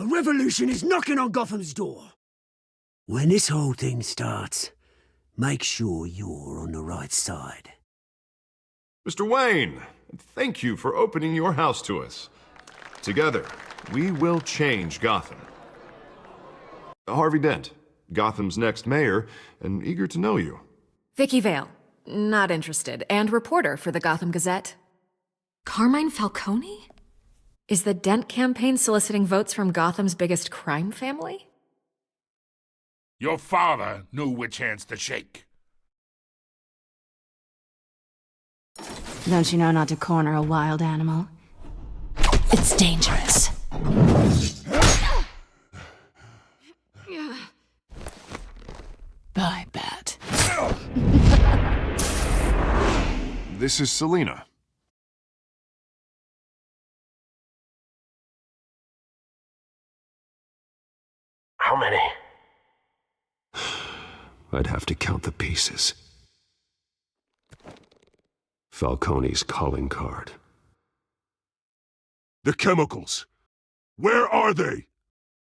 revolution is knocking on Gotham's door. When this whole thing starts, make sure you're on the right side. Mr. Wayne, thank you for opening your house to us. Together, we will change Gotham. Harvey Dent, Gotham's next mayor, and eager to know you. Vicky Vale, not interested, and reporter for the Gotham Gazette. Carmine Falcone? Is the Dent campaign soliciting votes from Gotham's biggest crime family? Your father knew which hands to shake. Don't you know not to corner a wild animal? It's dangerous. Bye, Bat. This is Selina. How many? I'd have to count the pieces. Falcone's calling card. The chemicals. Where are they?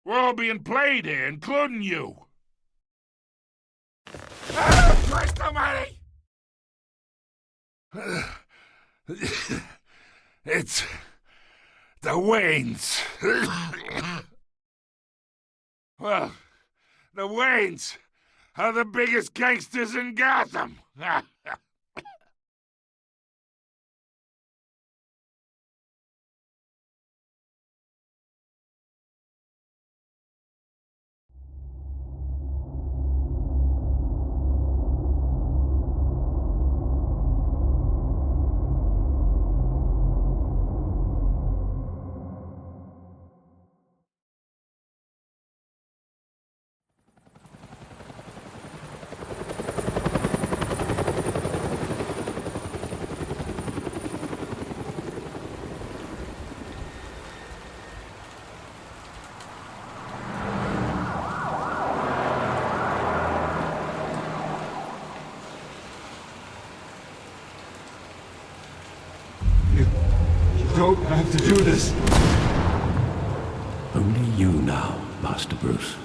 We're all being played here, including you. Ah, Christ almighty! It's the Waynes. Well, the Waynes are the biggest gangsters in Gotham. You don't have to do this. Only you now, Master Bruce.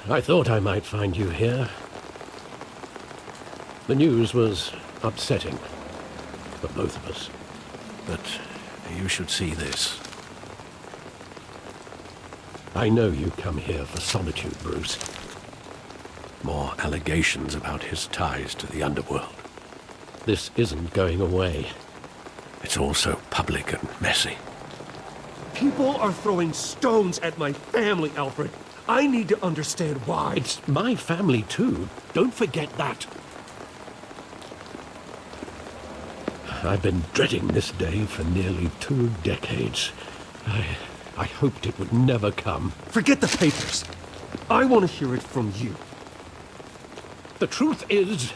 I thought I might find you here. The news was upsetting for both of us. But you should see this. I know you come here for solitude, Bruce. More allegations about his ties to the underworld. This isn't going away. It's all so public and messy. People are throwing stones at my family, Alfred. I need to understand why. It's my family, too. Don't forget that. I've been dreading this day for nearly 2 decades. I hoped it would never come. Forget the papers. I want to hear it from you. The truth is,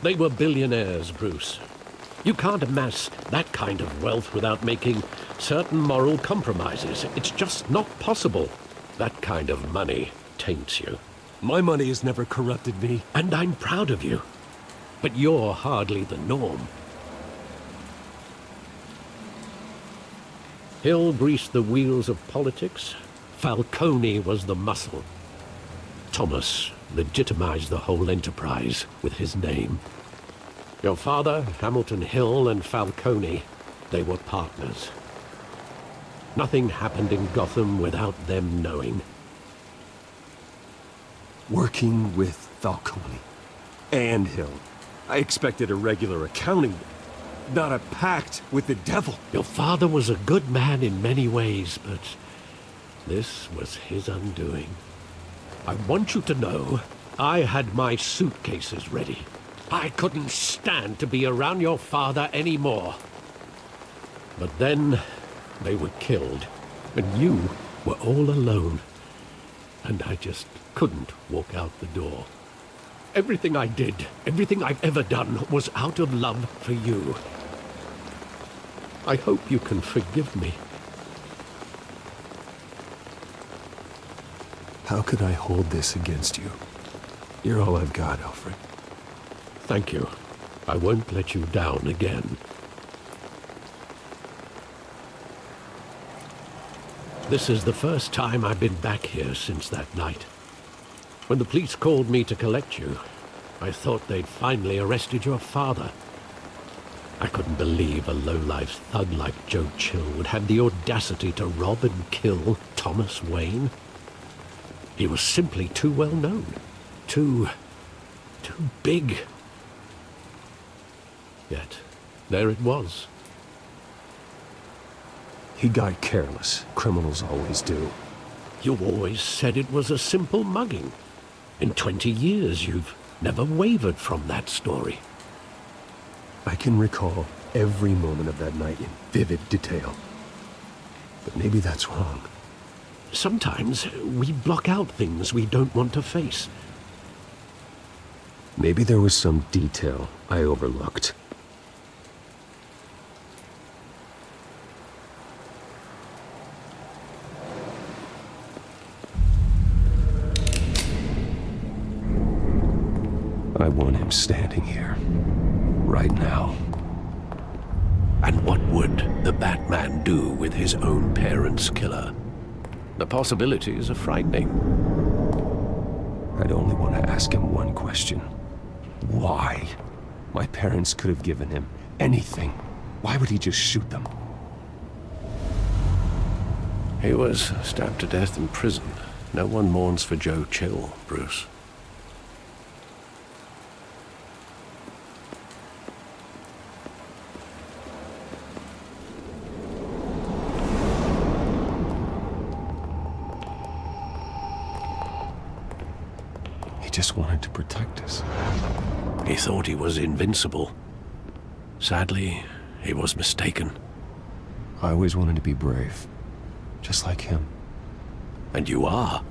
they were billionaires, Bruce. You can't amass that kind of wealth without making certain moral compromises. It's just not possible. That kind of money taints you. My money has never corrupted me. And I'm proud of you. But you're hardly the norm. Hill greased the wheels of politics. Falcone was the muscle. Thomas legitimized the whole enterprise with his name. Your father, Hamilton Hill, and Falcone, they were partners. Nothing happened in Gotham without them knowing. Working with Falcone and Hill. I expected a regular accounting, not a pact with the devil. Your father was a good man in many ways, but this was his undoing. I want you to know, I had my suitcases ready. I couldn't stand to be around your father anymore. But then they were killed, and you were all alone. And I just couldn't walk out the door. Everything I did, everything I've ever done, was out of love for you. I hope you can forgive me. How could I hold this against you? You're all I've got, Alfred. Thank you. I won't let you down again. This is the first time I've been back here since that night. When the police called me to collect you, I thought they'd finally arrested your father. I couldn't believe a low-life thug like Joe Chill would have the audacity to rob and kill Thomas Wayne. He was simply too well known. Too big. Yet, there it was. He got careless. Criminals always do. You always said it was a simple mugging. In 20 years, you've never wavered from that story. I can recall every moment of that night in vivid detail. But maybe that's wrong. Sometimes we block out things we don't want to face. Maybe there was some detail I overlooked. I want him standing here, right now. And what would the Batman do with his own parents' killer? The possibilities are frightening. I'd only want to ask him one question. Why? My parents could have given him anything. Why would he just shoot them? He was stabbed to death in prison. No one mourns for Joe Chill, Bruce. Just wanted to protect us. He thought he was invincible. Sadly, he was mistaken. I always wanted to be brave, just like him. And you are.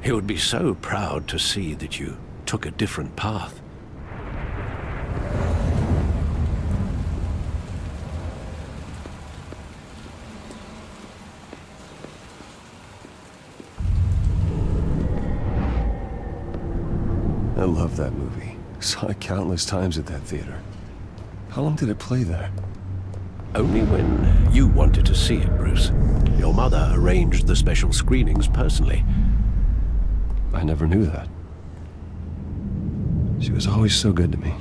He would be so proud to see that you took a different path. I love that movie. Saw it countless times at that theater. How long did it play there? Only when you wanted to see it, Bruce. Your mother arranged the special screenings personally. I never knew that. She was always so good to me.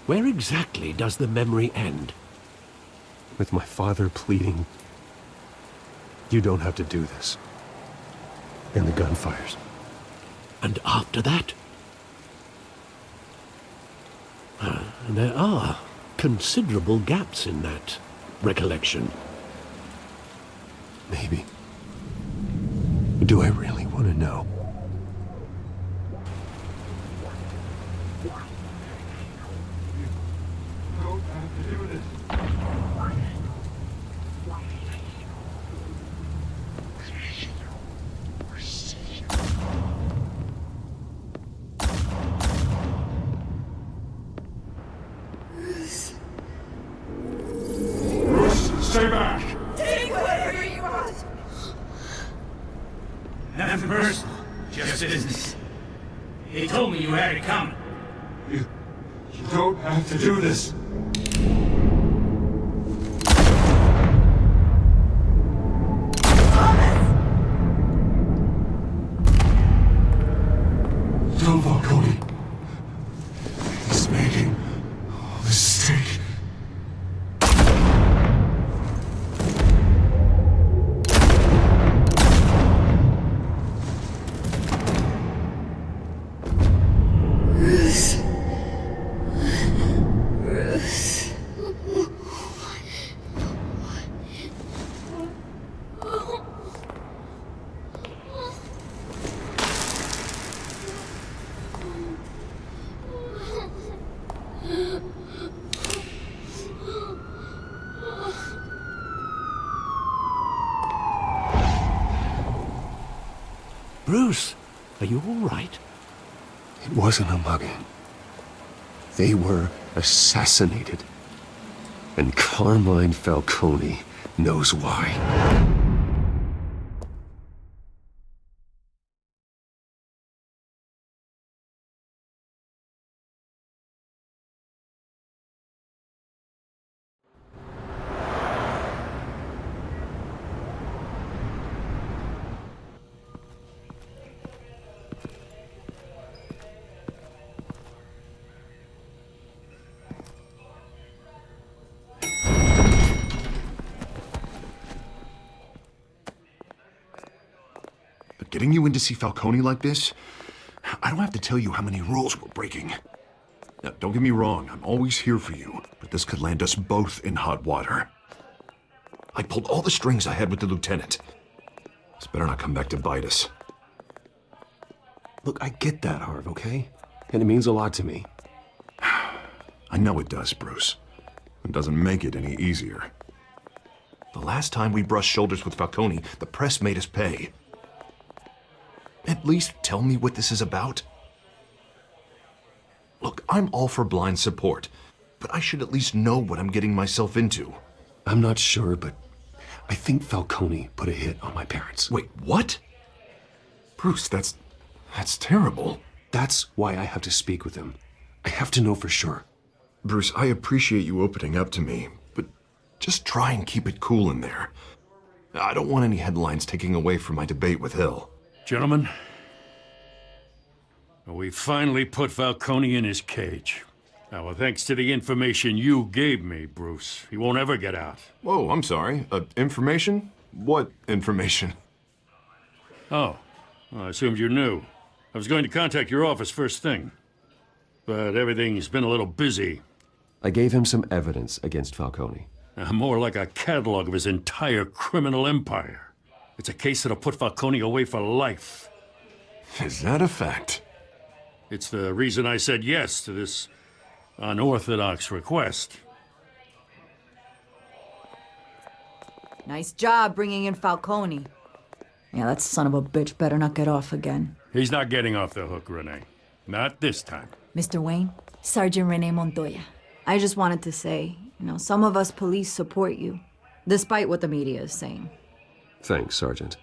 Where exactly does the memory end? With my father pleading, "You don't have to do this." And the gunfires. And after that? There are considerable gaps in that recollection. Maybe. Do I really want to know? Stay back! Take whatever you want! Nothing personal, just business. He told me you had it coming. You don't have to do this. Don't Falcone. He's making a mistake. Bruce, are you all right? It wasn't a mugging. They were assassinated. And Carmine Falcone knows why. But getting you in to see Falcone like this, I don't have to tell you how many rules we're breaking. Now, don't get me wrong, I'm always here for you, but this could land us both in hot water. I pulled all the strings I had with the lieutenant. This better not come back to bite us. Look, I get that, Harv, okay? And it means a lot to me. I know it does, Bruce. It doesn't make it any easier. The last time we brushed shoulders with Falcone, the press made us pay. At least tell me what this is about. Look, I'm all for blind support, but I should at least know what I'm getting myself into. I'm not sure, but I think Falcone put a hit on my parents. Wait, what? Bruce, that's terrible. That's why I have to speak with him. I have to know for sure. Bruce, I appreciate you opening up to me, but just try and keep it cool in there. I don't want any headlines taking away from my debate with Hill. Gentlemen, we finally put Falcone in his cage. Now, well, thanks to the information you gave me, Bruce, he won't ever get out. Whoa, I'm sorry. Information? What information? Oh, well, I assumed you knew. I was going to contact your office first thing, but everything's been a little busy. I gave him some evidence against Falcone. More like a catalog of his entire criminal empire. It's a case that'll put Falcone away for life. Is that a fact? It's the reason I said yes to this unorthodox request. Nice job bringing in Falcone. Yeah, that son of a bitch better not get off again. He's not getting off the hook, Renee. Not this time. Mr. Wayne, Sergeant Renee Montoya. I just wanted to say, some of us police support you, despite what the media is saying. Thanks, Sergeant.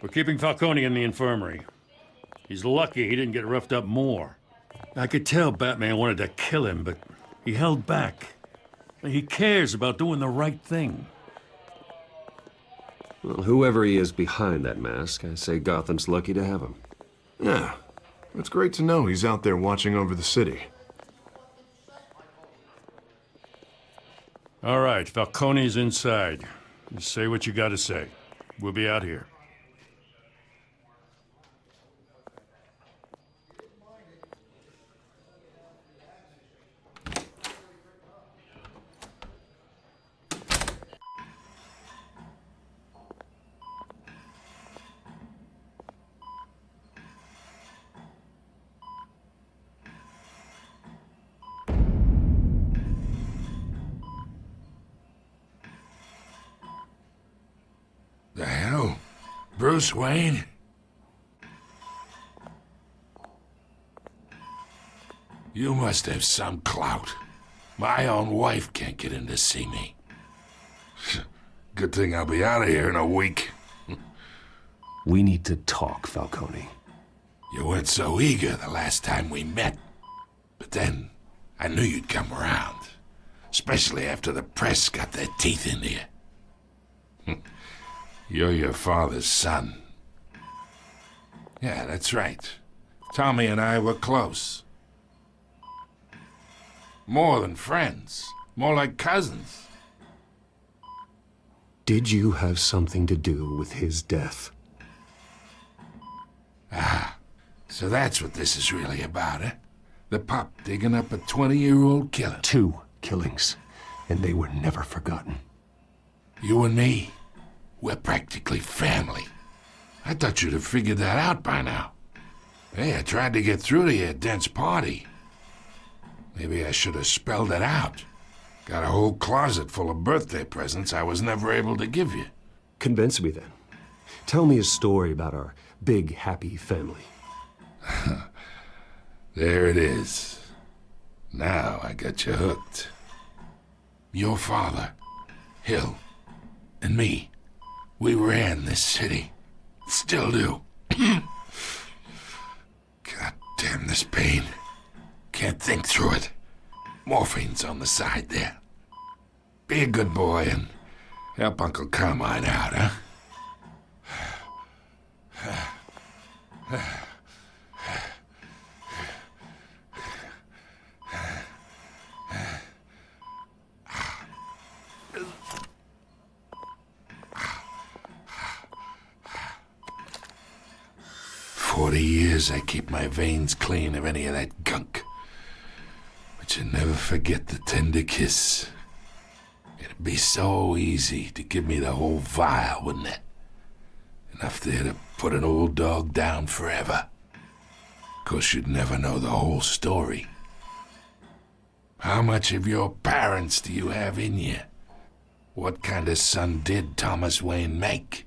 We're keeping Falcone in the infirmary. He's lucky he didn't get roughed up more. I could tell Batman wanted to kill him, but he held back. He cares about doing the right thing. Well, whoever he is behind that mask, I say Gotham's lucky to have him. Yeah, it's great to know he's out there watching over the city. All right, Falcone's inside. You say what you gotta say. We'll be out here. The hell? Bruce Wayne? You must have some clout. My own wife can't get in to see me. Good thing I'll be out of here in a week. We need to talk, Falcone. You weren't so eager the last time we met. But then, I knew you'd come around. Especially after the press got their teeth into you. You're your father's son. Yeah, that's right. Tommy and I were close. More than friends. More like cousins. Did you have something to do with his death? Ah, so that's what this is really about, eh? The pup digging up a 20-year-old killer. 2 killings, and they were never forgotten. You and me, we're practically family. I thought you'd have figured that out by now. Hey, I tried to get through to you at Dent's party. Maybe I should have spelled it out. Got a whole closet full of birthday presents I was never able to give you. Convince me then. Tell me a story about our big, happy family. There it is. Now I got you hooked. Your father, Hill, and me, we ran this city. Still do. God damn this pain. Can't think through it. Morphine's on the side there. Be a good boy and help Uncle Carmine out, huh? 40 years I keep my veins clean of any of that gunk. But you never forget the tender kiss. It'd be so easy to give me the whole vial, wouldn't it? Enough there to put an old dog down forever. Of course, you'd never know the whole story. How much of your parents do you have in you? What kind of son did Thomas Wayne make?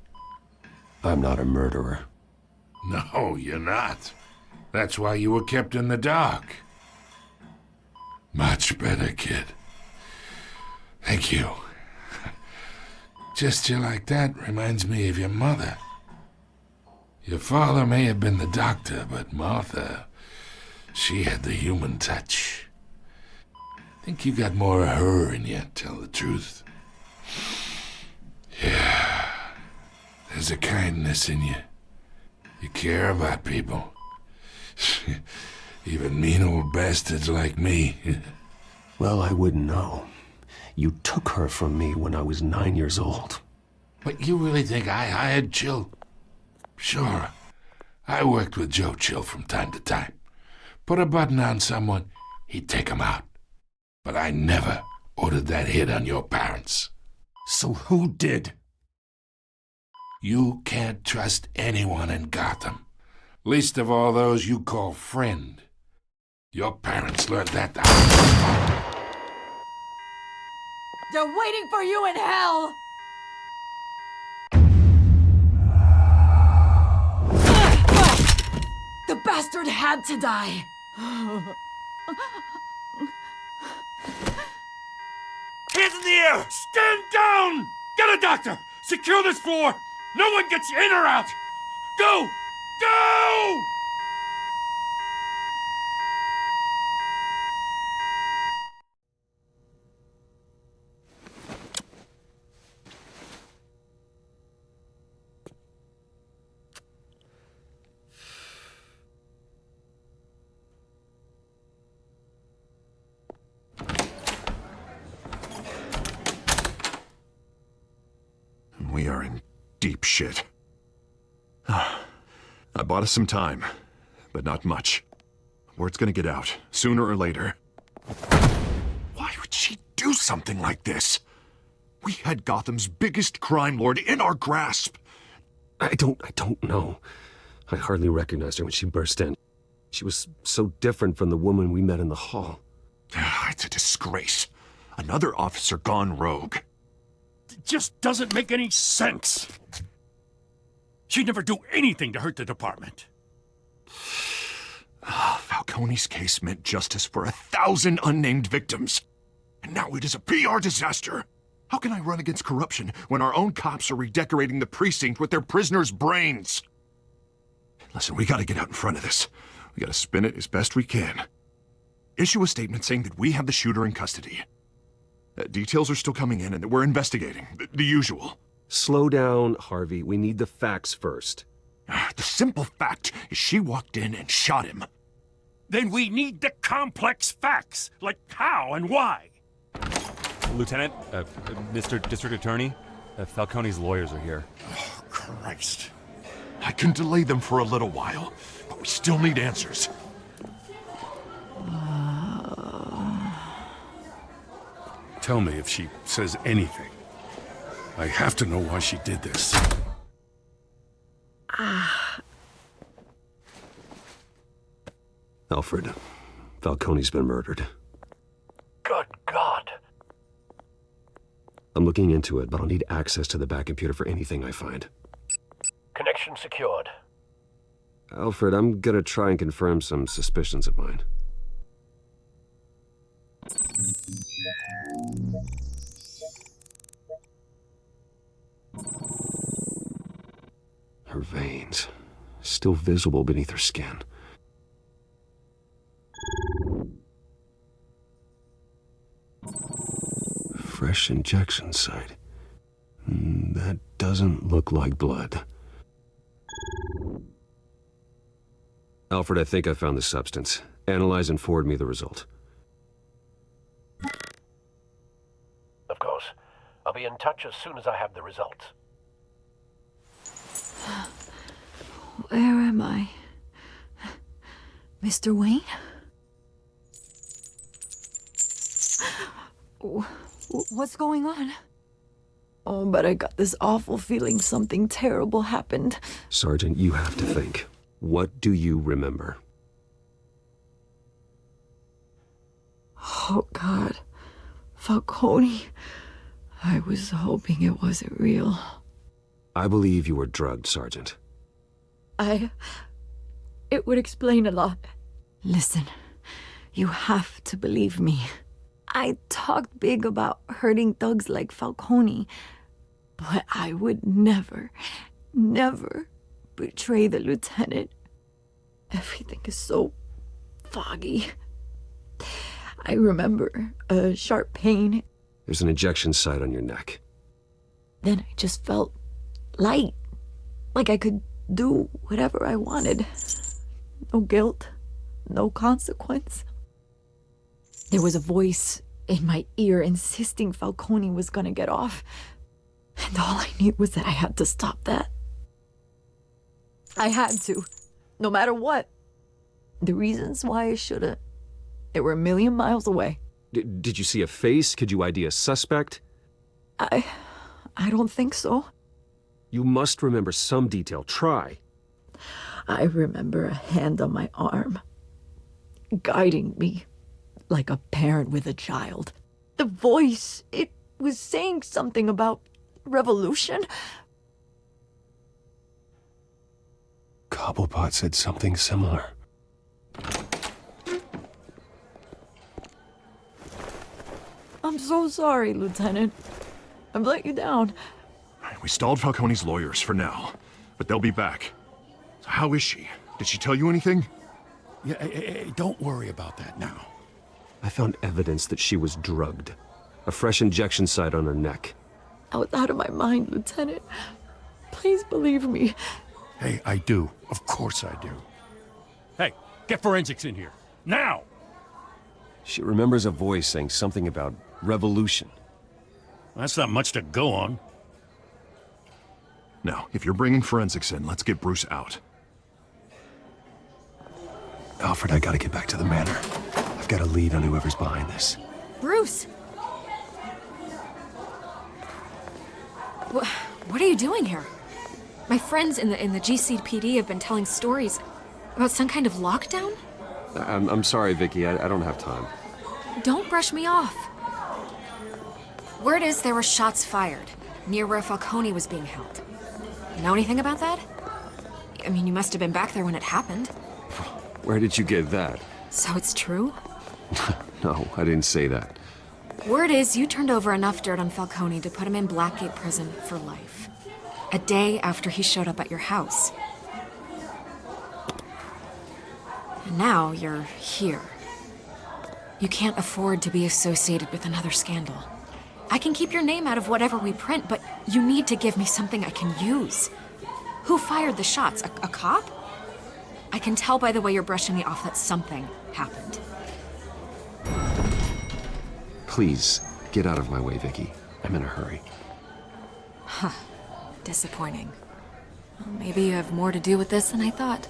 I'm not a murderer. No, you're not. That's why you were kept in the dark. Much better, kid. Thank you. Gesture like that reminds me of your mother. Your father may have been the doctor, but Martha, she had the human touch. Think you got more of her in you, tell the truth. Yeah, there's a kindness in you. You care about people. Even mean old bastards like me. Well, I wouldn't know. You took her from me when I was 9 years old. But you really think I hired Chill? Sure. I worked with Joe Chill from time to time. Put a button on someone, he'd take 'em out. But I never ordered that hit on your parents. So who did? You can't trust anyone in Gotham. Least of all those you call friend. Your parents learned that the They're waiting for you in hell! The bastard had to die! Hands in the air! Stand down! Get a doctor! Secure this floor! No one gets in or out! Go! Go! We are in deep shit. I bought us some time, but not much. Word's gonna get out, sooner or later. Why would she do something like this? We had Gotham's biggest crime lord in our grasp. I don't know. I hardly recognized her when she burst in. She was so different from the woman we met in the hall. It's a disgrace. Another officer gone rogue. It just doesn't make any sense. She'd never do anything to hurt the department. Falcone's case meant justice for 1,000 unnamed victims. And now it is a PR disaster. How can I run against corruption when our own cops are redecorating the precinct with their prisoners' brains? Listen, we gotta get out in front of this. We gotta spin it as best we can. Issue a statement saying that we have the shooter in custody. Details are still coming in and that we're investigating. The usual. Slow down, Harvey. We need the facts first. The simple fact is she walked in and shot him. Then we need the complex facts, like how and why. Lieutenant, Mr. District Attorney, Falcone's lawyers are here. Oh, Christ. I can delay them for a little while, but we still need answers. Tell me if she says anything. I have to know why she did this. Alfred, Falcone's been murdered. Good God. I'm looking into it, but I'll need access to the back computer for anything I find. Connection secured. Alfred, I'm gonna try and confirm some suspicions of mine. Her veins, still visible beneath her skin. Fresh injection site. That doesn't look like blood. Alfred, I think I found the substance. Analyze and forward me the result. Of course. I'll be in touch as soon as I have the results. Where am I? Mr. Wayne? What's going on? Oh, but I got this awful feeling something terrible happened. Sergeant, you have to think. What do you remember? Oh, God. Falcone. I was hoping it wasn't real. I believe you were drugged, Sergeant. It would explain a lot. Listen, you have to believe me. I talked big about hurting thugs like Falcone, but I would never, never betray the lieutenant. Everything is so foggy. I remember a sharp pain. There's an injection site on your neck. Then I just felt light, like I could do whatever I wanted. No guilt, no consequence. There was a voice in my ear insisting Falcone was gonna get off. And all I knew was that I had to stop that. I had to, no matter what. The reasons why I shouldn't, they were a million miles away. Did you see a face? Could you ID a suspect? I don't think so. You must remember some detail. Try. I remember a hand on my arm, guiding me like a parent with a child. The voice, it was saying something about revolution. Cobblepot said something similar. I'm so sorry, Lieutenant. I've let you down. We stalled Falcone's lawyers for now, but they'll be back. So how is she? Did she tell you anything? Yeah, hey, don't worry about that now. I found evidence that she was drugged. A fresh injection site on her neck. I was out of my mind, Lieutenant. Please believe me. Hey, I do. Of course I do. Hey, get forensics in here. Now! She remembers a voice saying something about revolution. That's not much to go on. Now, if you're bringing forensics in, let's get Bruce out. Alfred, I gotta get back to the manor. I've got a lead on whoever's behind this. Bruce! What are you doing here? My friends in the GCPD have been telling stories about some kind of lockdown? I'm sorry, Vicky. I don't have time. Don't brush me off. Word is there were shots fired near where Falcone was being held. Know anything about that? I mean, you must have been back there when it happened. Where did you get that? So it's true? No, I didn't say that. Word is you turned over enough dirt on Falcone to put him in Blackgate Prison for life. A day after he showed up at your house. And now you're here. You can't afford to be associated with another scandal. I can keep your name out of whatever we print, but you need to give me something I can use. Who fired the shots? A cop? I can tell by the way you're brushing me off that something happened. Please, get out of my way, Vicky. I'm in a hurry. Huh. Disappointing. Well, maybe you have more to do with this than I thought.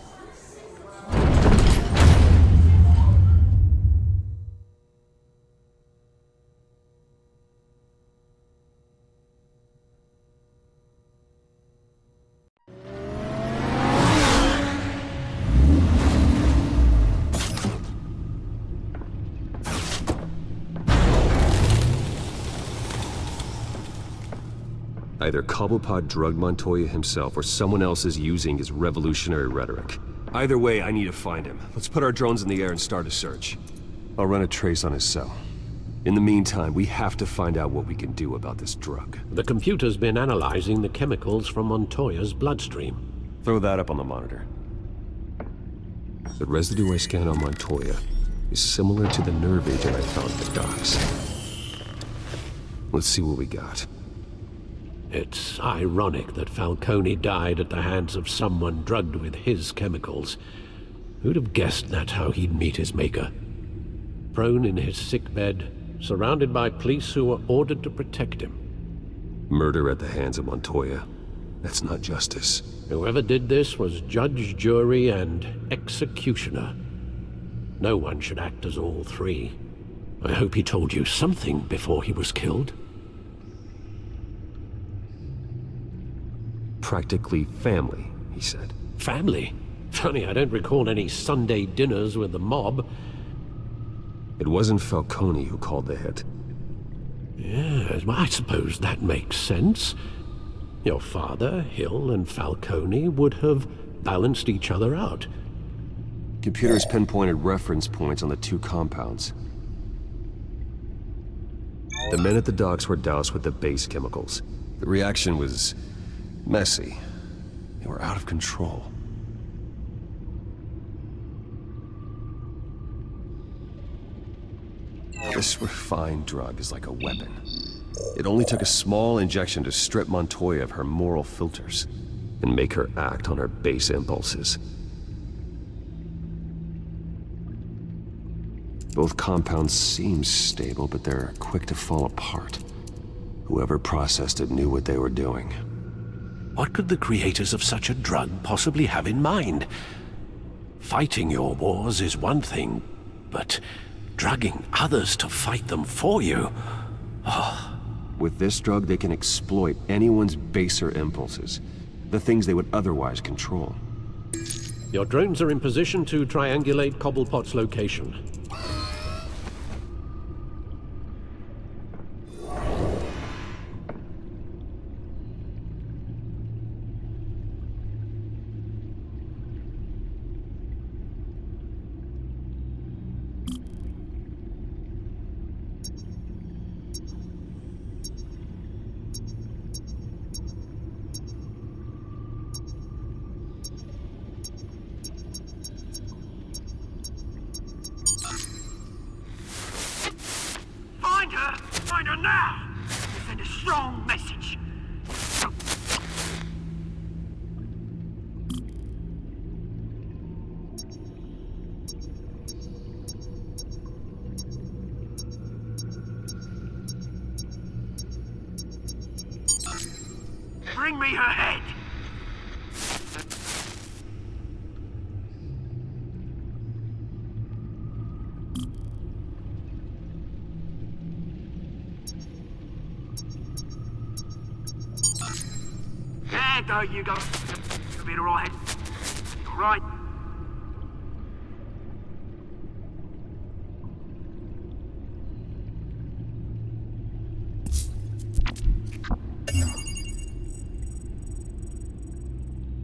Either Cobblepot drugged Montoya himself or someone else is using his revolutionary rhetoric. Either way, I need to find him. Let's put our drones in the air and start a search. I'll run a trace on his cell. In the meantime, we have to find out what we can do about this drug. The computer's been analyzing the chemicals from Montoya's bloodstream. Throw that up on the monitor. The residue I scanned on Montoya is similar to the nerve agent I found at the docks. Let's see what we got. It's ironic that Falcone died at the hands of someone drugged with his chemicals. Who'd have guessed that's how he'd meet his maker? Prone in his sickbed, surrounded by police who were ordered to protect him. Murder at the hands of Montoya. That's not justice. Whoever did this was judge, jury, and executioner. No one should act as all three. I hope he told you something before he was killed. Practically family, he said. Family? Funny, I don't recall any Sunday dinners with the mob. It wasn't Falcone who called the hit. Yes, well, I suppose that makes sense. Your father, Hill, and Falcone would have balanced each other out. Computers pinpointed reference points on the two compounds. The men at the docks were doused with the base chemicals. The reaction was messy. They were out of control. This refined drug is like a weapon. It only took a small injection to strip Montoya of her moral filters and make her act on her base impulses. Both compounds seem stable, but they're quick to fall apart. Whoever processed it knew what they were doing. What could the creators of such a drug possibly have in mind? Fighting your wars is one thing, but drugging others to fight them for you? Oh. With this drug, they can exploit anyone's baser impulses, the things they would otherwise control. Your drones are in position to triangulate Cobblepot's location. Find her now! We send a strong message. Bring me her head! There you go. You'll be all right. All right.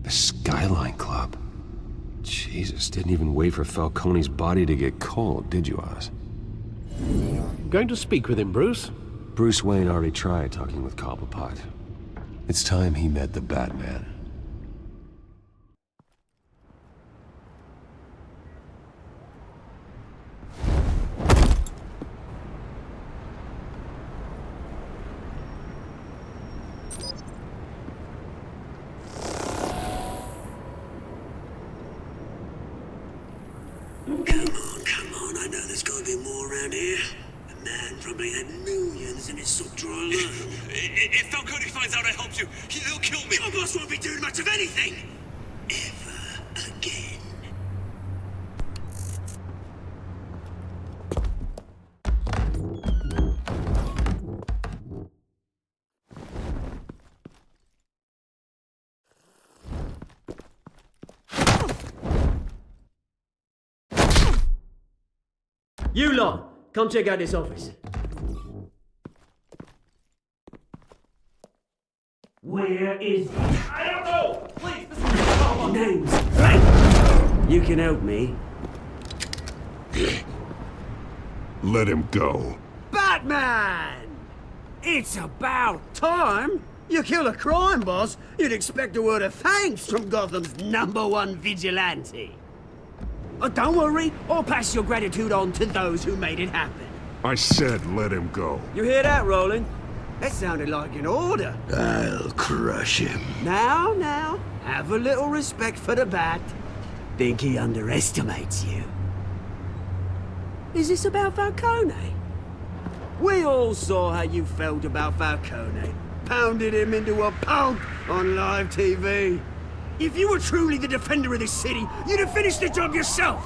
The Skyline Club. Jesus, didn't even wait for Falcone's body to get cold, did you, Oz? Going to speak with him, Bruce? Bruce Wayne already tried talking with Cobblepot. It's time he met the Batman. Come on, I know there's gotta be more around here. The man probably had millions in his sock drawer alone. If Falcone finds out I helped you, he'll kill me. Your boss won't be doing much of anything! Ever again. You lot, come check out this office. Where is he? I don't know! Please, this is names. You can help me. Let him go. Batman! It's about time! You kill a crime boss, you'd expect a word of thanks from Gotham's #1 vigilante. Don't worry, I'll pass your gratitude on to those who made it happen. I said let him go. You hear that, Roland? That sounded like an order. I'll crush him. Now, have a little respect for the Bat. Think he underestimates you. Is this about Falcone? We all saw how you felt about Falcone. Pounded him into a pulp on live TV. If you were truly the defender of this city, you'd have finished the job yourself.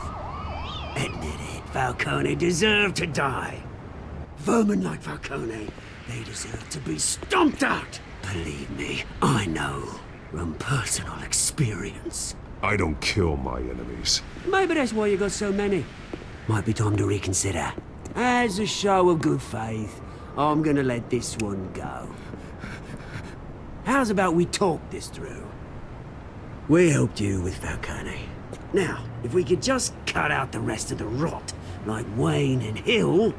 Admit it, Falcone deserved to die. Vermin like Falcone, they deserve to be stomped out. Believe me, I know from personal experience. I don't kill my enemies. Maybe that's why you got so many. Might be time to reconsider. As a show of good faith, I'm gonna let this one go. How's about we talk this through? We helped you with Falcone. Now, if we could just cut out the rest of the rot, like Wayne and Hill,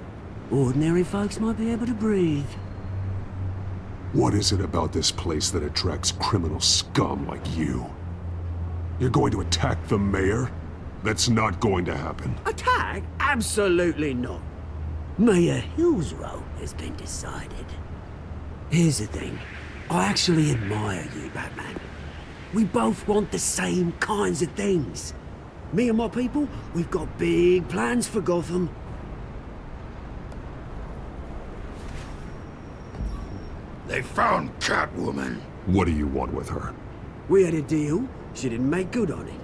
ordinary folks might be able to breathe. What is it about this place that attracts criminal scum like you? You're going to attack the mayor? That's not going to happen. Attack? Absolutely not. Mayor Hill's role has been decided. Here's the thing. I actually admire you, Batman. We both want the same kinds of things. Me and my people, we've got big plans for Gotham. They found Catwoman. What do you want with her? We had a deal. She didn't make good on it.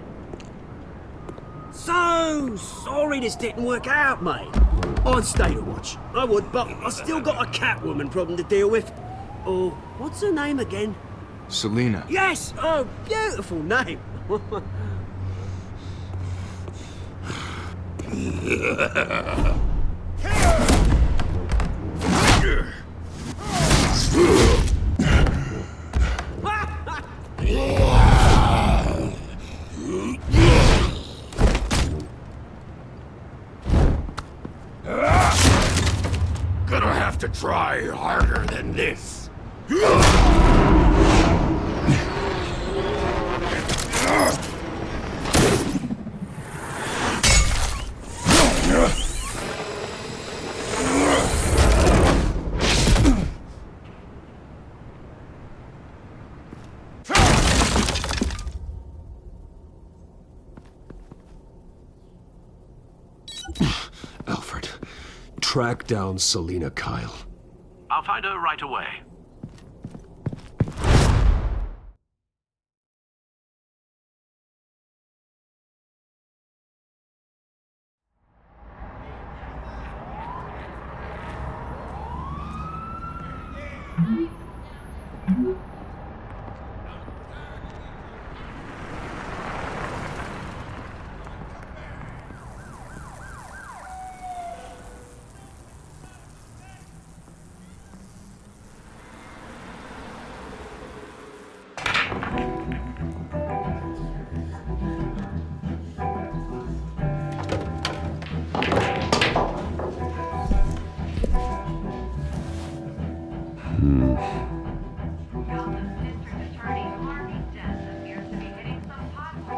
So sorry this didn't work out, mate. I'd stay to watch. I would, but I still got a Catwoman problem to deal with. Oh, what's her name again? Selina. Yes! Oh, beautiful name. Gonna have to try harder than this. Alfred, track down Selina Kyle. I'll find her right away.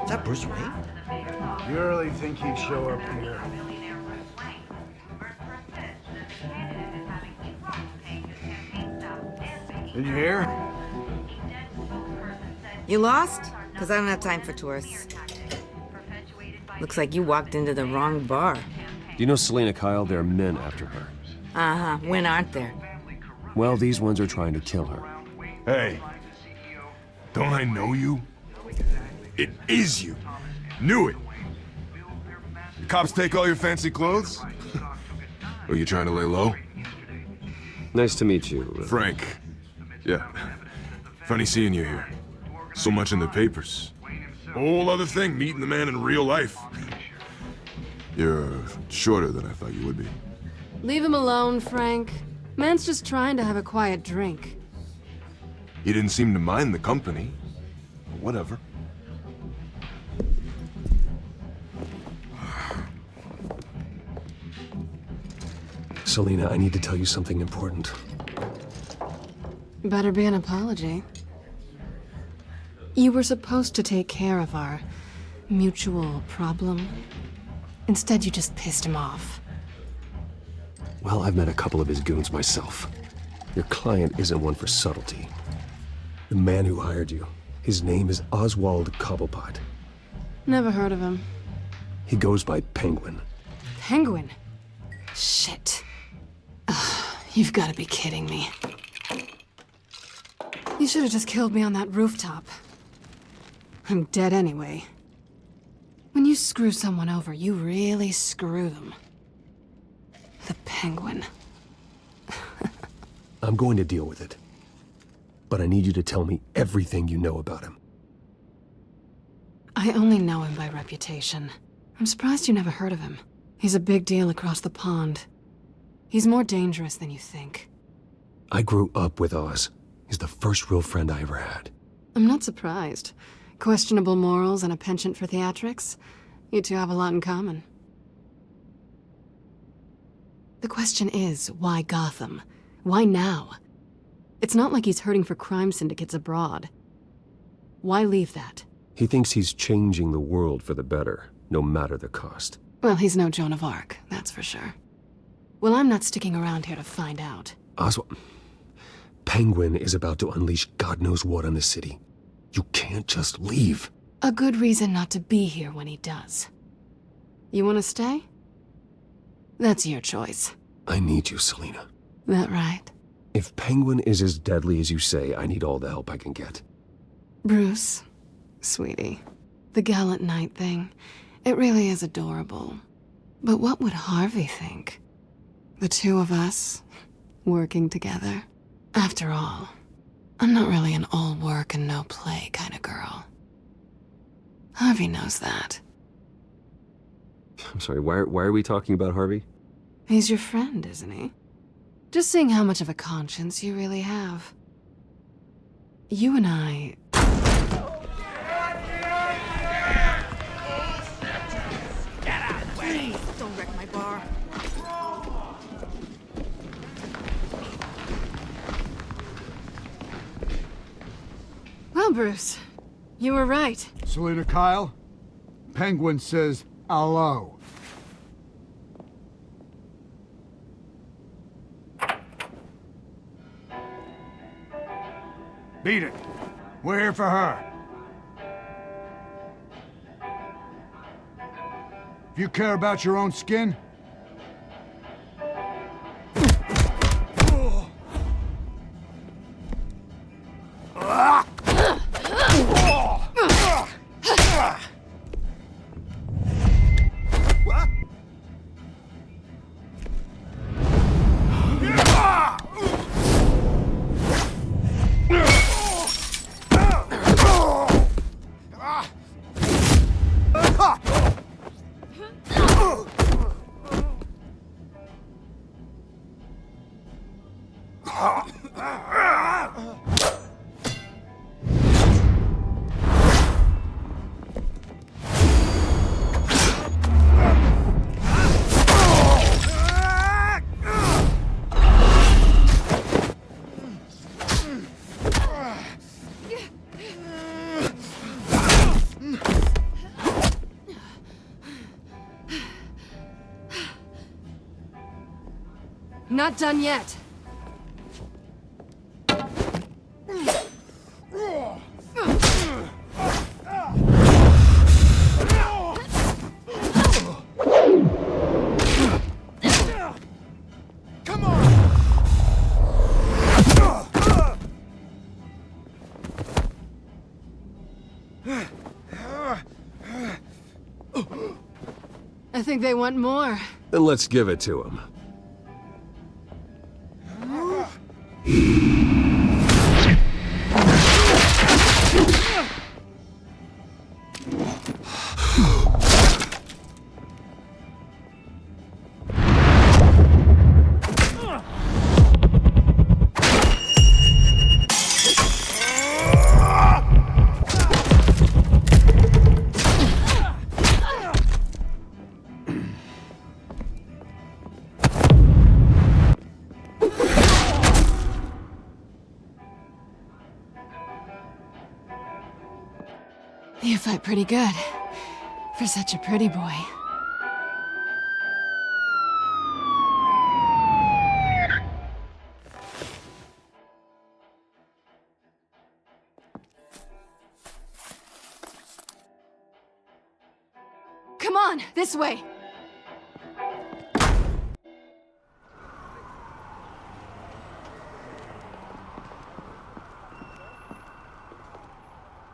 Is that Bruce Wayne? You really think he'd show up here? Did you hear? You lost? Because I don't have time for tourists. Looks like you walked into the wrong bar. Do you know Selina Kyle? There are men after her. Uh-huh. When aren't there? Well, these ones are trying to kill her. Hey, don't I know you? It is you. Knew it. The cops take all your fancy clothes? Are you trying to lay low? Nice to meet you. Frank. Yeah. Funny seeing you here. So much in the papers. Whole other thing, meeting the man in real life. You're shorter than I thought you would be. Leave him alone, Frank. Man's just trying to have a quiet drink. He didn't seem to mind the company. Whatever. Selina, I need to tell you something important. Better be an apology. You were supposed to take care of our mutual problem. Instead, you just pissed him off. Well, I've met a couple of his goons myself. Your client isn't one for subtlety. The man who hired you, his name is Oswald Cobblepot. Never heard of him. He goes by Penguin. Penguin? Shit. Ugh, you've got to be kidding me. You should have just killed me on that rooftop. I'm dead anyway. When you screw someone over, you really screw them. The Penguin. I'm going to deal with it. But I need you to tell me everything you know about him. I only know him by reputation. I'm surprised you never heard of him. He's a big deal across the pond. He's more dangerous than you think. I grew up with Oz. He's the first real friend I ever had. I'm not surprised. Questionable morals and a penchant for theatrics. You two have a lot in common. The question is, why Gotham? Why now? It's not like he's hurting for crime syndicates abroad. Why leave that? He thinks he's changing the world for the better, no matter the cost. Well, he's no Joan of Arc, that's for sure. Well, I'm not sticking around here to find out. Oswald, Penguin is about to unleash God knows what on the city. You can't just leave. A good reason not to be here when he does. You want to stay? That's your choice. I need you, Selina. That right? If Penguin is as deadly as you say, I need all the help I can get. Bruce, sweetie, the gallant knight thing, it really is adorable. But what would Harvey think? The two of us, working together? After all, I'm not really an all work and no play kind of girl. Harvey knows that. I'm sorry, why are we talking about Harvey? He's your friend, isn't he? Just seeing how much of a conscience you really have. You and I... Get out of the way! Please, don't wreck my bar. Well, Bruce, you were right. Selina Kyle, Penguin says hello. Beat it. We're here for her. If you care about your own skin, Not done yet. come on! I think they want more. Then let's give it to him. You fight pretty good. For such a pretty boy. Come on, this way!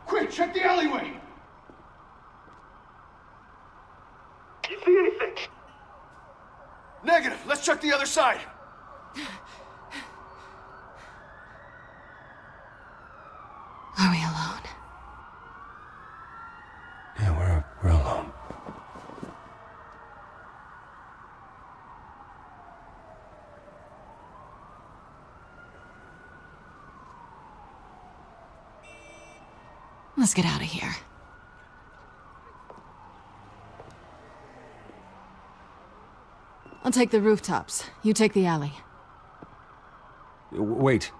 Quick, check the alleyway! You see anything? Negative. Let's check the other side. Are we alone? Yeah, we're alone. Let's get out of here. I'll take the rooftops. You take the alley. Wait.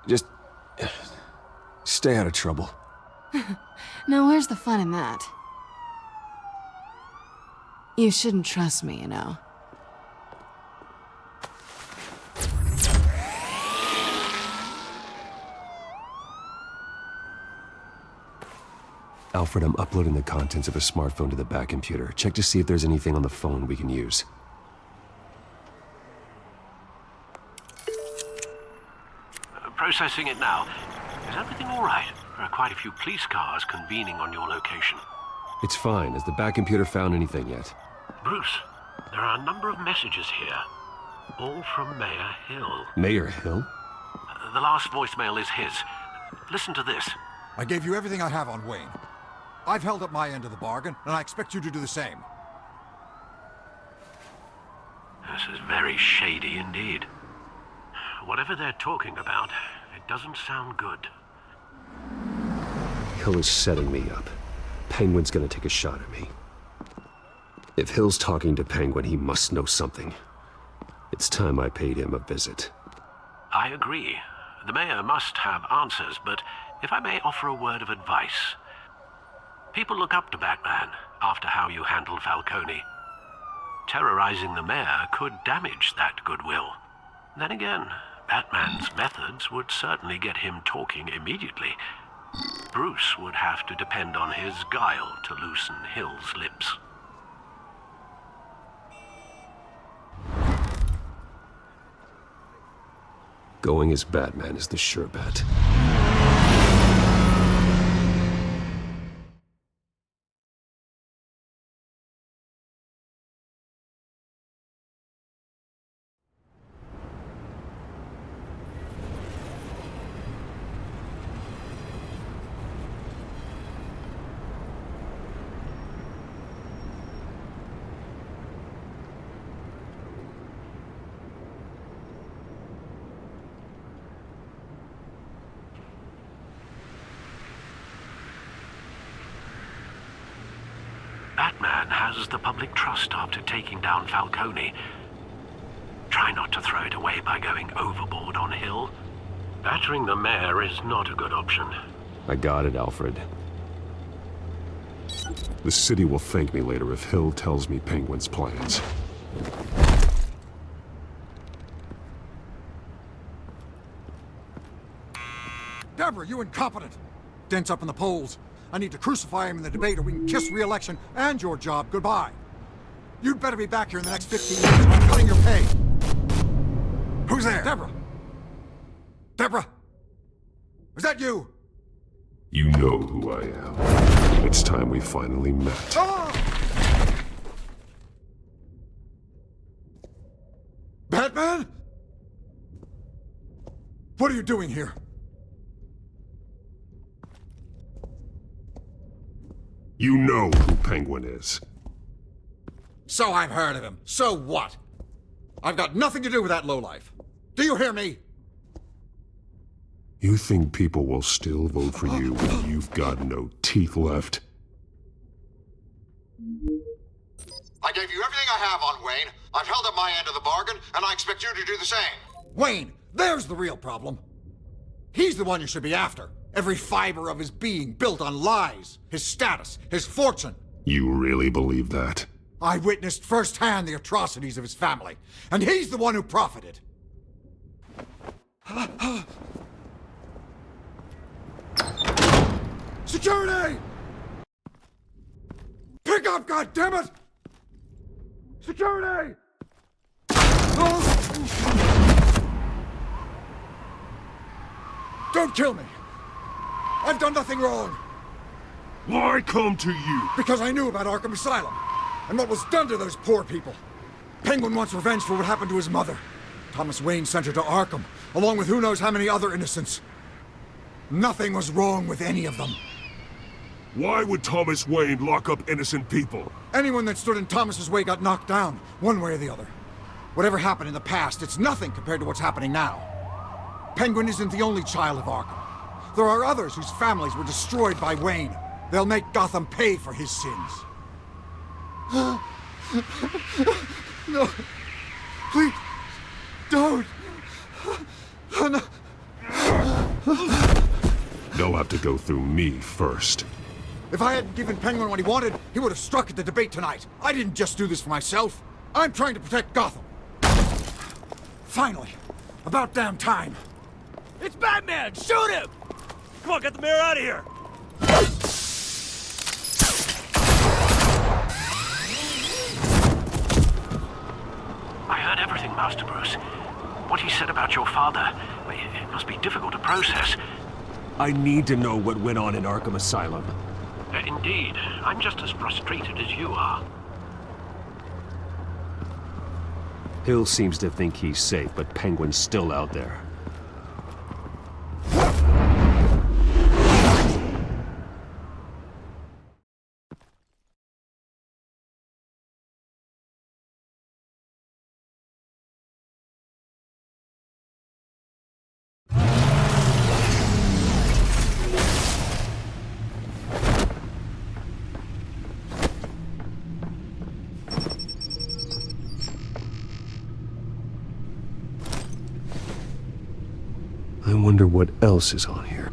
Just stay out of trouble. Now, where's the fun in that? You shouldn't trust me, you know. Alfred, I'm uploading the contents of a smartphone to the back computer. Check to see if there's anything on the phone we can use. Processing it now. Is everything all right? There are quite a few police cars convening on your location. It's fine. Has the back computer found anything yet? Bruce, there are a number of messages here. All from Mayor Hill. Mayor Hill? The last voicemail is his. Listen to this. I gave you everything I have on Wayne. I've held up my end of the bargain, and I expect you to do the same. This is very shady indeed. Whatever they're talking about, it doesn't sound good. Hill is setting me up. Penguin's gonna take a shot at me. If Hill's talking to Penguin, he must know something. It's time I paid him a visit. I agree. The mayor must have answers, but if I may offer a word of advice. People look up to Batman after how you handled Falcone. Terrorizing the mayor could damage that goodwill. Then again, Batman's methods would certainly get him talking immediately. Bruce would have to depend on his guile to loosen Hill's lips. Going as Batman is the sure bet. Batman has the public trust after taking down Falcone. Try not to throw it away by going overboard on Hill. Battering the mayor is not a good option. I got it, Alfred. The city will thank me later if Hill tells me Penguin's plans. Deborah, you incompetent! Dent's up in the polls. I need to crucify him in the debate or we can kiss re-election and your job goodbye. You'd better be back here in the next 15 minutes or I'm cutting your pay. Who's there? Deborah! Deborah! Is that you? You know who I am. It's time we finally met. Ah! Batman? What are you doing here? You know who Penguin is. So I've heard of him. So what? I've got nothing to do with that lowlife. Do you hear me? You think people will still vote for you when you've got no teeth left? I gave you everything I have on Wayne. I've held up my end of the bargain, and I expect you to do the same. Wayne, There's the real problem. He's the one you should be after. Every fiber of his being built on lies, his status, his fortune. You really believe that? I witnessed firsthand the atrocities of his family, and he's the one who profited. Security! Pick up, goddammit! Security! Don't kill me! I've done nothing wrong! Why come to you? Because I knew about Arkham Asylum, and what was done to those poor people. Penguin wants revenge for what happened to his mother. Thomas Wayne sent her to Arkham, along with who knows how many other innocents. Nothing was wrong with any of them. Why would Thomas Wayne lock up innocent people? Anyone that stood in Thomas's way got knocked down, one way or the other. Whatever happened in the past, it's nothing compared to what's happening now. Penguin isn't the only child of Arkham. There are others whose families were destroyed by Wayne. They'll make Gotham pay for his sins. No. Please. Don't. Oh, no. They'll have to go through me first. If I hadn't given Penguin what he wanted, he would have struck at the debate tonight. I didn't just do this for myself. I'm trying to protect Gotham. Finally. About damn time. It's Batman! Shoot him! Come on, get the mayor out of here! I heard everything, Master Bruce. What he said about your father, it must be difficult to process. I need to know what went on in Arkham Asylum. Indeed. I'm just as frustrated as you are. Hill seems to think he's safe, but Penguin's still out there. I wonder what else is on here.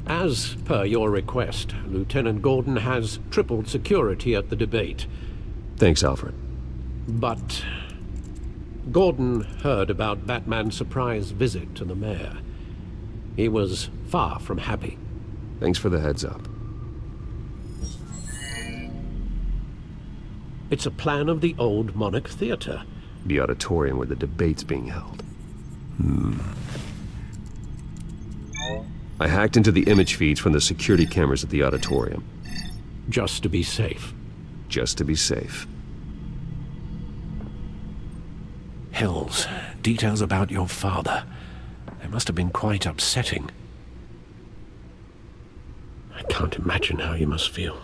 As per your request, Lieutenant Gordon has tripled security at the debate. Thanks, Alfred. But Gordon heard about Batman's surprise visit to the mayor. He was far from happy. Thanks for the heads up. It's a plan of the old Monarch Theater. The auditorium where the debate's being held. I hacked into the image feeds from the security cameras at the auditorium. Just to be safe. Just to be safe. Hills, details about your father. They must have been quite upsetting. I can't imagine how you must feel.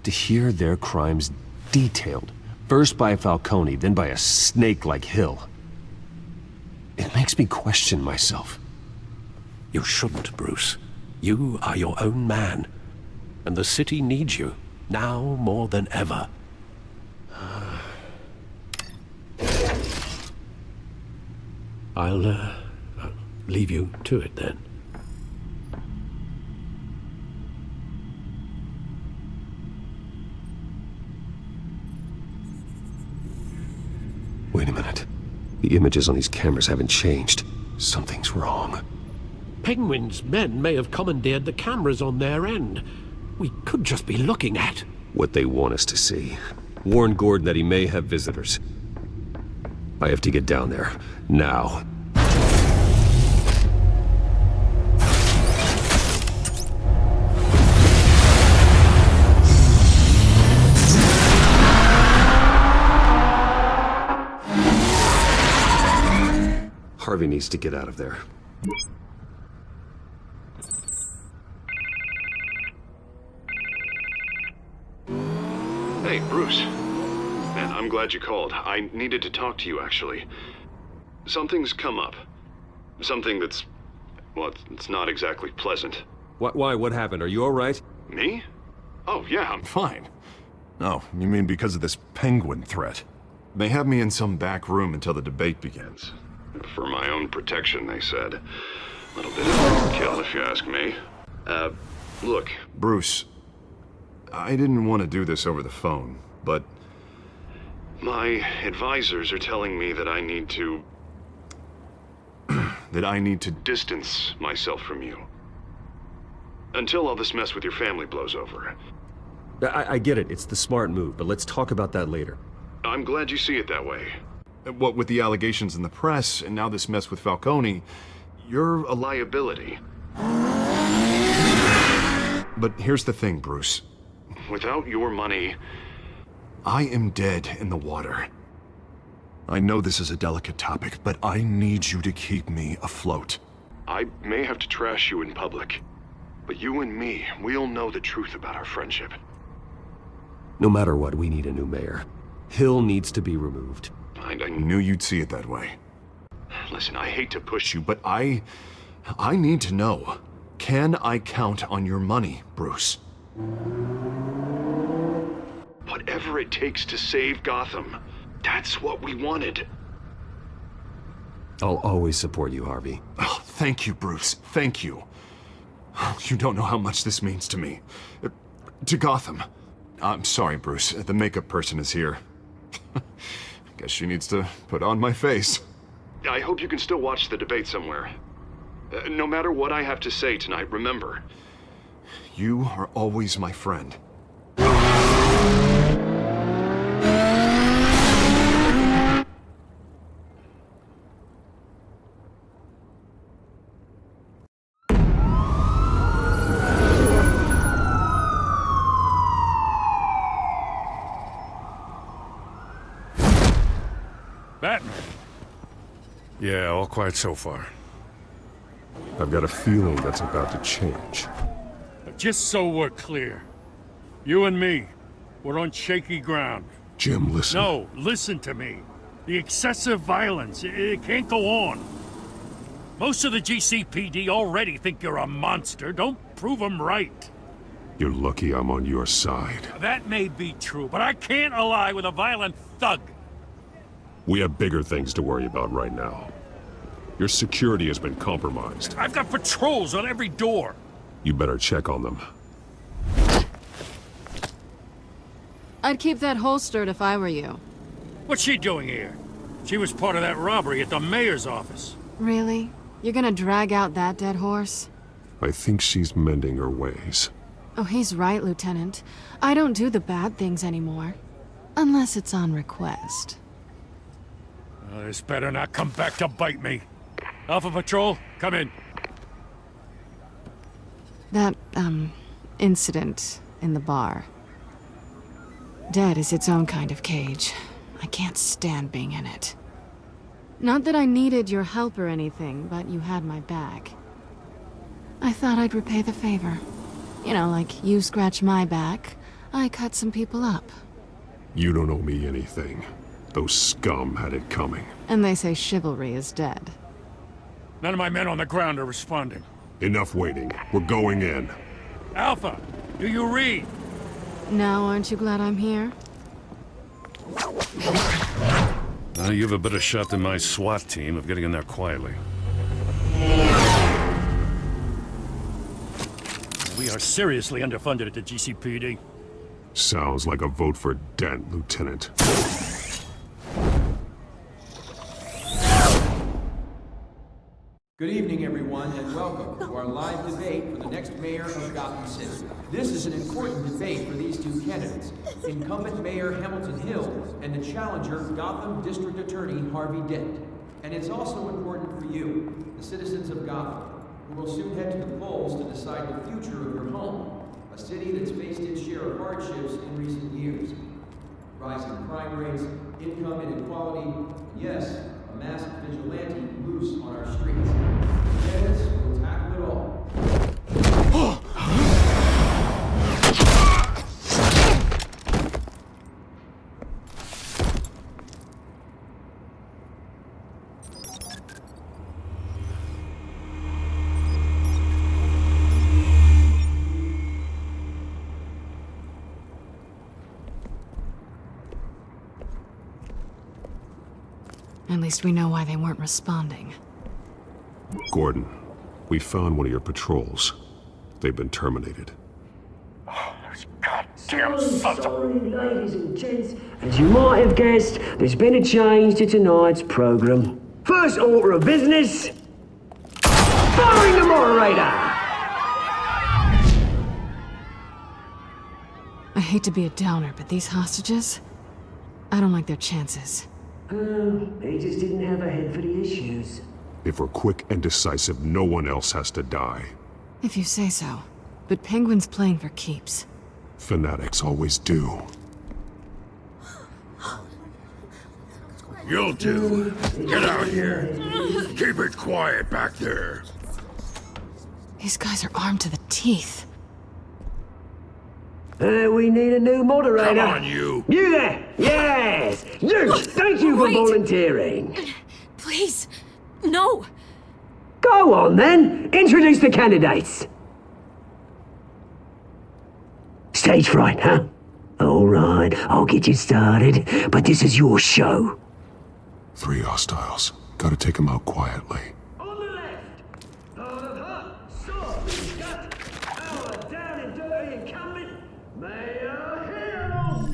To hear their crimes detailed, first by Falcone, then by a snake like Hill. It makes me question myself. You shouldn't, Bruce. You are your own man. And the city needs you, now more than ever. I'll leave you to it then. Wait a minute. The images on these cameras haven't changed. Something's wrong. Penguin's men may have commandeered the cameras on their end. We could just be looking at what they want us to see. Warn Gordon that he may have visitors. I have to get down there. Now. Harvey needs to get out of there. Hey, Bruce. Man, I'm glad you called. I needed to talk to you, actually. Something's come up. Something that's... well, it's not exactly pleasant. Why? What happened? Are you all right? Me? Oh, yeah, I'm fine. Oh, you mean because of this penguin threat? They have me in some back room until the debate begins. For my own protection, they said. A little bit of overkill, if you ask me. Look. Bruce, I didn't want to do this over the phone, but... My advisors are telling me that I need to... that I need to distance myself from you. Until all this mess with your family blows over. I get it. It's the smart move, but let's talk about that later. I'm glad you see it that way. What with the allegations in the press, and now this mess with Falcone, you're a liability. But here's the thing, Bruce. Without your money... I am dead in the water. I know this is a delicate topic, but I need you to keep me afloat. I may have to trash you in public, but you and me, we'll know the truth about our friendship. No matter what, we need a new mayor. Hill needs to be removed. I knew you'd see it that way. Listen, I hate to push you, but I need to know. Can I count on your money, Bruce? Whatever it takes to save Gotham. That's what we wanted. I'll always support you, Harvey. Oh, thank you, Bruce. Thank you. You don't know how much this means to me. To Gotham. I'm sorry, Bruce. The makeup person is here. Guess she needs to put on my face. I hope you can still watch the debate somewhere. No matter what I have to say tonight, remember. You are always my friend. Batman. Yeah, all quiet so far. I've got a feeling that's about to change. Just so we're clear, you and me, we're on shaky ground. Jim, listen. No, listen to me. The excessive violence, it can't go on. Most of the GCPD already think you're a monster. Don't prove them right. You're lucky I'm on your side. That may be true, but I can't ally with a violent thug. We have bigger things to worry about right now. Your security has been compromised. I've got patrols on every door. You better check on them. I'd keep that holstered if I were you. What's she doing here? She was part of that robbery at the mayor's office. Really? You're gonna drag out that dead horse? I think she's mending her ways. Oh, he's right, Lieutenant. I don't do the bad things anymore. Unless it's on request. This better not come back to bite me. Alpha Patrol, come in. That, incident in the bar. Dead is its own kind of cage. I can't stand being in it. Not that I needed your help or anything, but you had my back. I thought I'd repay the favor. You know, like you scratch my back, I cut some people up. You don't owe me anything. Those scum had it coming. And they say chivalry is dead. None of my men on the ground are responding. Enough waiting. We're going in. Alpha, do you read? Now, aren't you glad I'm here? You have a better shot than my SWAT team of getting in there quietly. We are seriously underfunded at the GCPD. Sounds like a vote for Dent, Lieutenant. Good evening, everyone, and welcome to our live debate for the next mayor of Gotham City. This is an important debate for these two candidates, incumbent Mayor Hamilton Hill and the challenger, Gotham District Attorney Harvey Dent. And it's also important for you, the citizens of Gotham, who will soon head to the polls to decide the future of your home, a city that's faced its share of hardships in recent years. Rising crime rates, income inequality, and yes, a masked vigilante loose on our streets. Candidates will tackle it all. At least we know why they weren't responding. Gordon, we found one of your patrols. They've been terminated. Damn sorry, ladies and gents. As you might have guessed, there's been a change to tonight's program. First order of business, firing the moderator! I hate to be a downer, but these hostages, I don't like their chances. They just didn't have a head for the issues. If we're quick and decisive, no one else has to die. If you say so. But Penguin's playing for keeps. Fanatics always do. You'll do. Get out here. Keep it quiet back there. These guys are armed to the teeth. We need a new moderator. Come on, you. You there! Yes! You! Thank you for volunteering. Please, no. Go on then. Introduce the candidates. Stage fright, huh? All right, I'll get you started, but this is your show. 3 hostiles. Gotta take them out quietly. On the left, part of her, sword, gut, our down and dirty incumbent, Mayor Hill.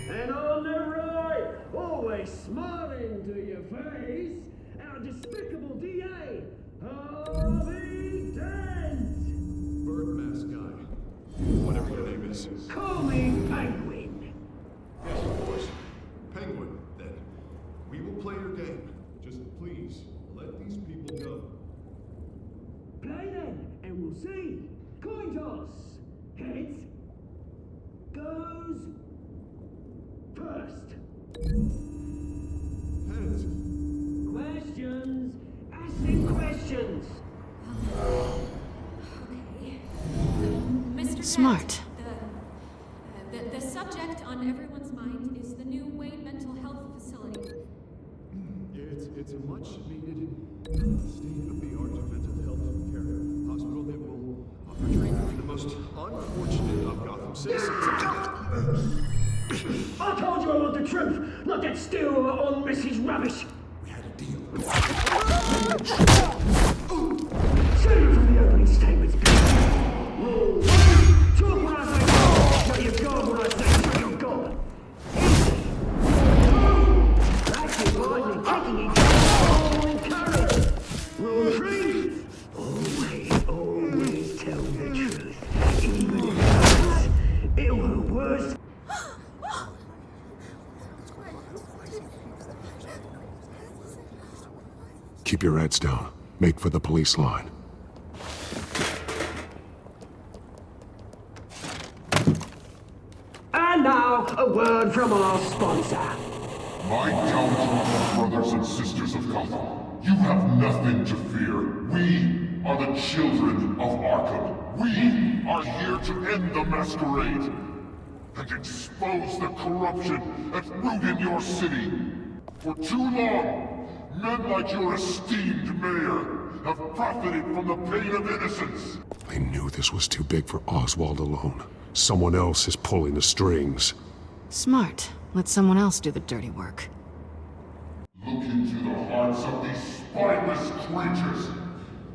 And on the right, always smiling to your face, our despicable DA, Harvey Dent. Bird mask guy. Whatever your name is. Call me Penguin. Yes, of course. Penguin, then. We will play your game. Just please, let these people go. Play then, and we'll see. Coin toss. Heads goes first. Heads. Questions. Asking questions. Mr. Smart. The subject on everyone's mind is the new Wayne Mental Health Facility. It's a much needed state-of-the-art mental health care hospital that will offer treatment for the most unfortunate of Gotham citizens. I told you I want the truth, not that still on Mrs. Rubbish. We had a deal. Save it from the opening statements. Rule 1. Talk when I say go. Shut your gob when I say shut your gob. Easy. Acting right and kicking each other. Encourage. Rule 3. Always tell the truth. Even if it hurts. It'll hurt worse. Keep your heads down. Make for the police line. And now, a word from our sponsor. My downtrodden brothers and sisters of Gotham, you have nothing to fear. We are the children of Arkham. We are here to end the masquerade and expose the corruption that's rooted in your city. For too long, men like your esteemed mayor have profited from the pain of innocence. I knew this was too big for Oswald alone. Someone else is pulling the strings. Smart. Let someone else do the dirty work. Look into the hearts of these spineless creatures,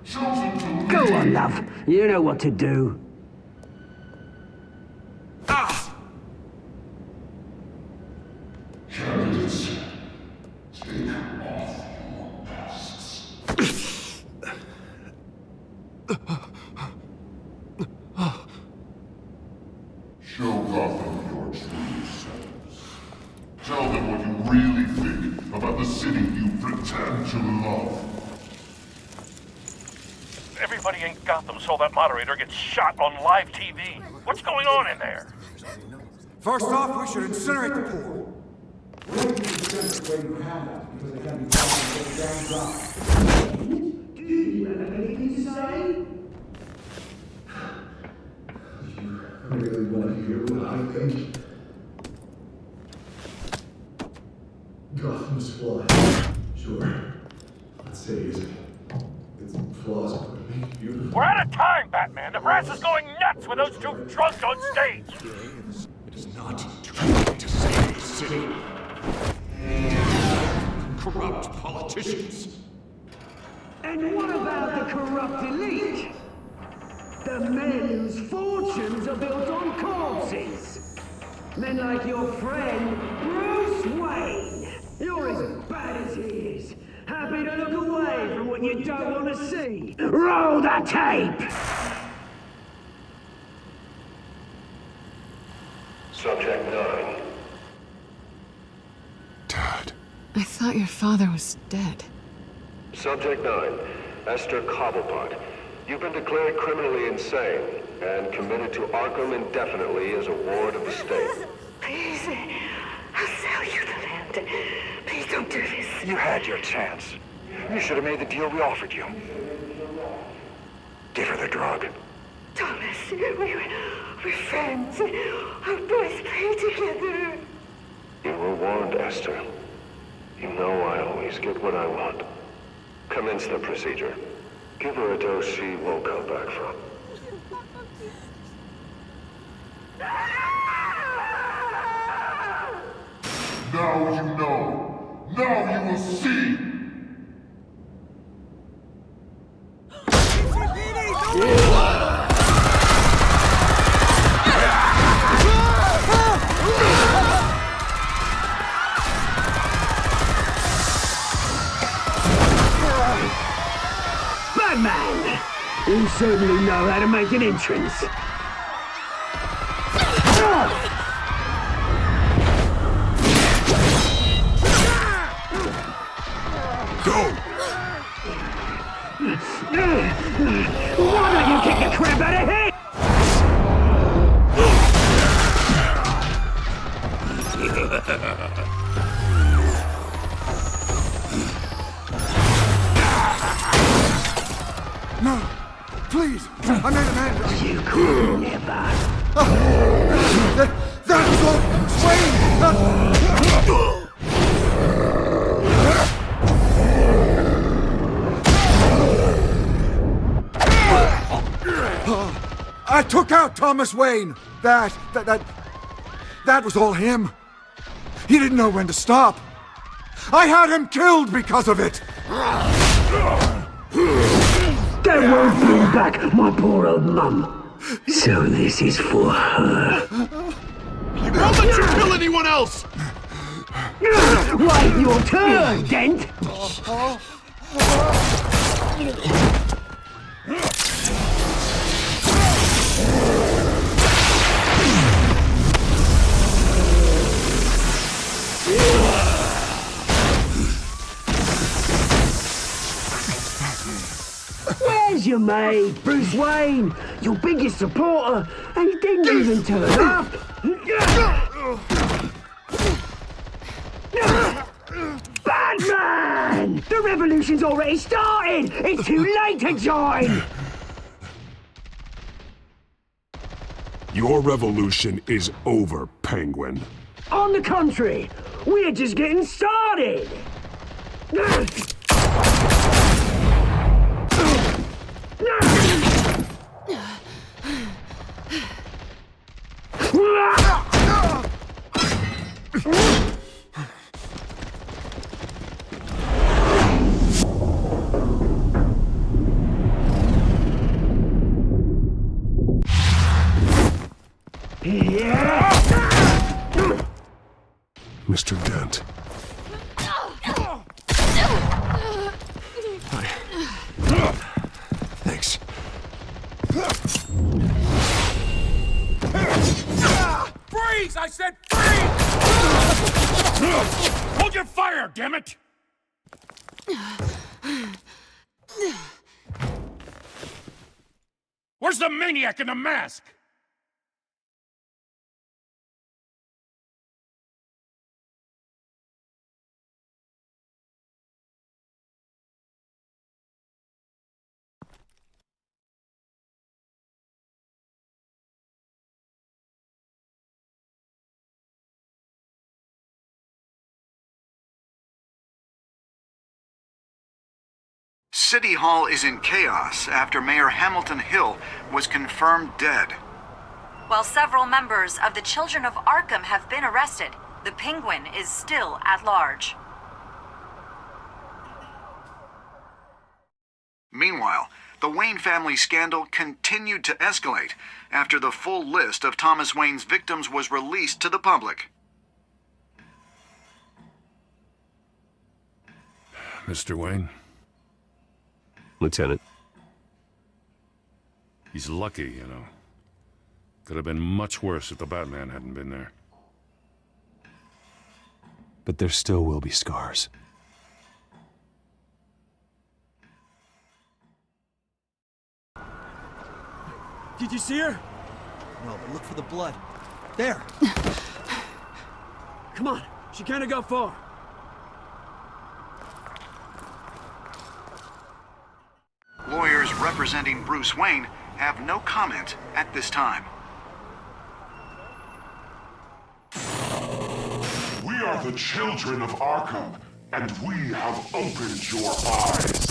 chosen to Go lead. on, love. You know what to do. Candidates, take off your masks. Show Gotham your true selves. Tell them what you really think about the city you pretend to love. Everybody in Gotham saw that moderator get shot on live TV. What's going on in there? First off, we should incinerate the poor. Do you have anything to say? I really want to hear what I think. Gotham's flawed. Sure. Let's say it's flaws, but it makes it beautiful. We're out of time, Batman. The brass is going nuts with those two drunks on stage. It is not too late to save the city. corrupt politicians. And what about the corrupt elite? The men whose fortunes are built on corpses. Men like your friend, Bruce Wayne. You're as bad as he is. Happy to look away from what you don't want to see. Roll the tape! Subject 9. I thought your father was dead. Subject 9. Esther Cobblepot. You've been declared criminally insane and committed to Arkham indefinitely as a ward of the state. Please, I'll sell you the land. Please don't do this. You had your chance. You should have made the deal we offered you. Give her the drug. Thomas, we're friends. Our boys play together. You were warned, Esther. You know I always get what I want. Commence the procedure. Give her a dose she won't come back from. Now you know. Now you will see. Batman! You certainly know how to make an entrance. Why don't you kick the crap out of him? No! Please! I made a man! You could never. That was all Wayne! I took out Thomas Wayne! That was all him. He didn't know when to stop. I had him killed because of it! That won't bring back my poor old mum. So this is for her. He won't let you kill anyone else! Wait your turn, Dent! Where's your mate, Bruce Wayne? Your biggest supporter, and he didn't even turn up. Batman! The revolution's already started! It's too late to join! Your revolution is over, Penguin. On the contrary, we're just getting started! Mr. Dent. Hi. Thanks. Freeze! I said freeze! Hold your fire, damn it! Where's the maniac in the mask? City Hall is in chaos after Mayor Hamilton Hill was confirmed dead. While several members of the Children of Arkham have been arrested, the Penguin is still at large. Meanwhile, the Wayne family scandal continued to escalate after the full list of Thomas Wayne's victims was released to the public. Mr. Wayne? Lieutenant. He's lucky, you know. Could have been much worse if the Batman hadn't been there. But there still will be scars. Did you see her? No, but look for the blood. There! Come on, she can't go far. Lawyers representing Bruce Wayne have no comment at this time. We are the children of Arkham, and we have opened your eyes.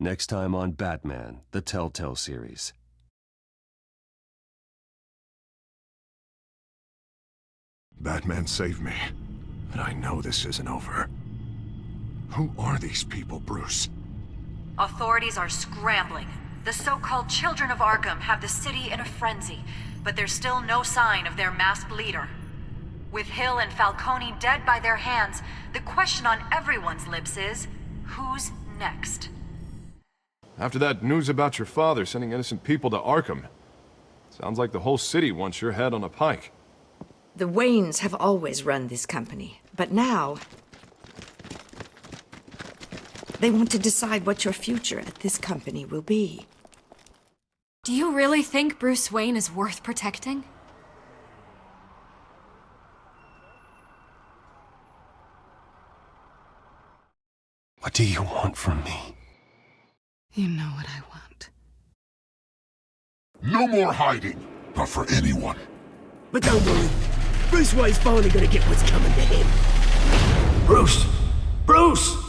Next time on Batman, the TellTale series. Batman saved me, but I know this isn't over. Who are these people, Bruce? Authorities are scrambling. The so-called Children of Arkham have the city in a frenzy, but there's still no sign of their masked leader. With Hill and Falcone dead by their hands, the question on everyone's lips is, who's next? After that news about your father sending innocent people to Arkham, sounds like the whole city wants your head on a pike. The Waynes have always run this company, but now they want to decide what your future at this company will be. Do you really think Bruce Wayne is worth protecting? What do you want from me? You know what I want. No more hiding, not for anyone. But don't worry, Bruce Wayne's finally gonna get what's coming to him. Bruce! Bruce!